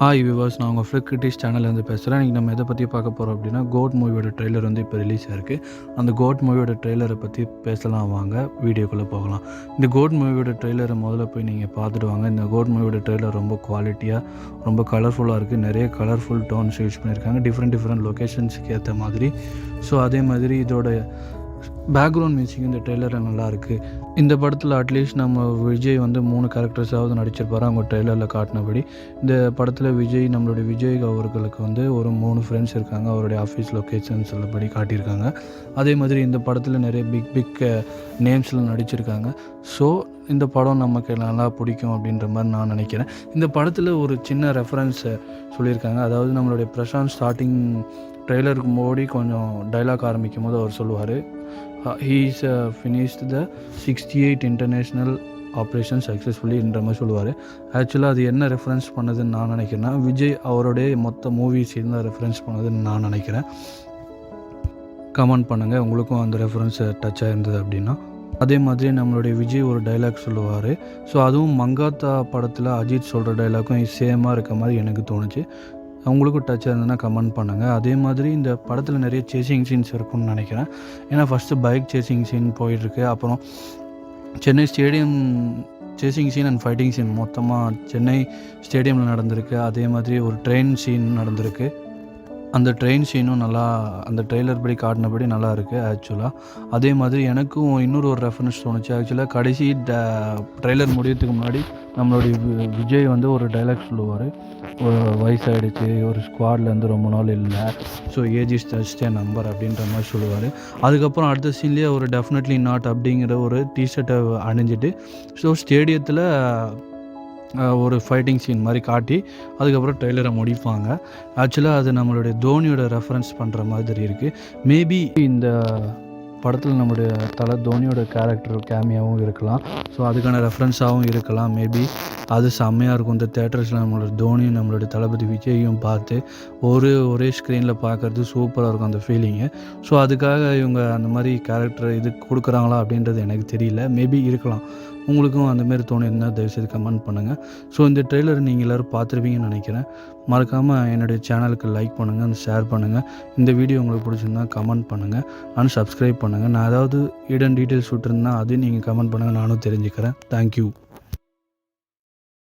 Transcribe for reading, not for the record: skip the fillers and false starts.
Hi viewers, நான் உங்கள் flick கிரிட்டிஸ் சேனல்லேருந்து பேசுகிறேன். இன்றைக்கி நம்ம எதை பற்றி பார்க்க போகிறோம் அப்படின்னா, கோட் மூவியோட ட்ரெய்லர் வந்து இப்போ ரிலீஸ் ஆயிருக்கு. அந்த கோட் மூவியோட ட்ரெய்லரை பற்றி பேசலாம், வாங்க வீடியோக்குள்ளே போகலாம். இந்த கோட் மூவியோட ட்ரெய்லரை முதல்ல போய் நீங்கள் பார்த்துட்டு வாங்க. இந்த கோட் மூவியோட ட்ரெய்லர் ரொம்ப குவாலிட்டியாக, ரொம்ப கலர்ஃபுல்லாக இருக்குது. நிறைய கலர்ஃபுல் டோன்ஸ் யூஸ் பண்ணியிருக்காங்க, டிஃப்ரெண்ட் லொக்கேஷன்ஸுக்கு ஏற்ற மாதிரி. ஸோ அதே மாதிரி இதோட பேக்ரவுண்ட் மியூசிக் இந்த ட்ரெய்லரில் நல்லாயிருக்கு. இந்த படத்தில் அட்லீஸ்ட் நம்ம விஜய் வந்து 3 கேரக்டர்ஸாவது நடிச்சிருப்பாரு அவங்க ட்ரெய்லரில் காட்டினபடி. இந்த படத்தில் நம்மளுடைய விஜய் அவர்களுக்கு வந்து ஒரு 3 ஃப்ரெண்ட்ஸ் இருக்காங்க, அவருடைய ஆஃபீஸ் லொக்கேஷன்ஸ் உள்ளபடி காட்டியிருக்காங்க. அதே மாதிரி இந்த படத்தில் நிறைய பிக் நேம்ஸில் நடிச்சிருக்காங்க. ஸோ இந்த படம் நமக்கு நல்லா பிடிக்கும் அப்படின்ற மாதிரி நான் நினைக்கிறேன். இந்த படத்தில் ஒரு சின்ன ரெஃபரன்ஸை சொல்லியிருக்காங்க. அதாவது நம்மளுடைய பிரசாந்த் ஸ்டார்டிங் ட்ரெய்லருக்கு மோடி கொஞ்சம் டைலாக் ஆரம்பிக்கும் போது அவர் சொல்லுவார், he is finished the 68 international operation சக்ஸஸ்ஃபுல்லின்ற மாதிரி சொல்லுவார். ஆக்சுவலாக அது என்ன ரெஃபரன்ஸ் பண்ணதுன்னு நான் நினைக்கிறேன்னா, விஜய் அவருடைய மொத்த மூவிஸ் தான் ரெஃபரன்ஸ் பண்ணதுன்னு நான் நினைக்கிறேன். கமெண்ட் பண்ணுங்கள் உங்களுக்கும் அந்த ரெஃபரன்ஸ் டச் ஆகிருந்தது அப்படின்னா. அதே மாதிரி நம்மளுடைய விஜய் ஒரு டைலாக் சொல்லுவார். ஸோ அதுவும் மங்காத்தா படத்தில் அஜித் சொல்கிற டைலாக்கும் சேமாக இருக்க மாதிரி எனக்கு தோணுச்சு. அவங்களுக்கும் டச் இருந்ததுன்னா கமெண்ட் பண்ணுங்கள். அதே மாதிரி இந்த படத்தில் நிறைய சேசிங் சீன்ஸ் இருக்குன்னு நினைக்கிறேன். ஏன்னா ஃபஸ்ட்டு பைக் சேசிங் சீன் போயிட்டுருக்கு, அப்புறம் Chennai stadium chasing scene and fighting scene மொத்தமாக சென்னை ஸ்டேடியமில் நடந்திருக்கு. அதே மாதிரி ஒரு ட்ரெயின் சீன் நடந்திருக்கு. அந்த ட்ரெயின் சீனும் நல்லா அந்த ட்ரெய்லர் படி காட்டினபடி நல்லா இருக்குது ஆக்சுவலாக. அதே மாதிரி எனக்கும் இன்னொரு ரெஃபரன்ஸ் தோணுச்சு. ஆக்சுவலாக கடைசி ட்ரெய்லர் முடியறதுக்கு முன்னாடி நம்மளுடைய விஜய் வந்து ஒரு டைலாக் சொல்லுவார், ஒரு வயசாகிடுச்சு, ஒரு ஸ்குவாட்லேருந்து ரொம்ப நாள் இல்லை, so age is just A number அப்படின்ற மாதிரி சொல்லுவார். அதுக்கப்புறம் அடுத்த சீன்லேயே ஒரு டெஃபினெட்லி நாட் அப்படிங்கிற ஒரு டிஷர்ட்டை அணிஞ்சிட்டு ஸோ ஸ்டேடியத்தில் ஒரு ஃபைட்டிங் சீன் மாதிரி காட்டி அதுக்கப்புறம் ட்ரெய்லரை முடிப்பாங்க. ஆக்சுவலாக அது நம்மளுடைய தோனியோட ரெஃபரன்ஸ் பண்ணுற மாதிரி இருக்குது. மேபி இந்த படத்தில் நம்மளுடைய தலை தோனியோட கேரக்டர் கேமியாகவும் இருக்கலாம். ஸோ அதுக்கான ரெஃபரன்ஸாகவும் இருக்கலாம். மேபி அது செம்மையாக இருக்கும். இந்த தேட்டர்ஸில் நம்மளோட தோனியும் நம்மளுடைய தளபதி விஜயும் பார்த்து ஒரே ஸ்க்ரீனில் பார்க்குறது சூப்பராக இருக்கும் அந்த ஃபீலிங்கு. ஸோ அதுக்காக இவங்க அந்த மாதிரி கேரக்டர் இது கொடுக்குறாங்களா அப்படின்றது எனக்கு தெரியல. மேபி இருக்கலாம். உங்களுக்கும் அந்தமாரி தோணியிருந்தா தயவுசெய்து கமெண்ட் பண்ணுங்கள். ஸோ இந்த ட்ரெய்லர் நீங்கள் எல்லோரும் பார்த்துருப்பீங்கன்னு நினைக்கிறேன். மறக்காமல் என்னுடைய சேனலுக்கு லைக் பண்ணுங்கள், ஷேர் பண்ணுங்கள். இந்த வீடியோ உங்களுக்கு பிடிச்சிருந்தா கமெண்ட் பண்ணுங்கள் அண்ட் சப்ஸ்கிரைப் பண்ணுங்கள். நான் ஏதாவது ஹிடன் டீட்டெயில்ஸ் விட்டுருந்தா அதையும் நீங்கள் கமெண்ட் பண்ணுங்கள், நானும் தெரிஞ்சுக்கிறேன். தேங்க்யூ.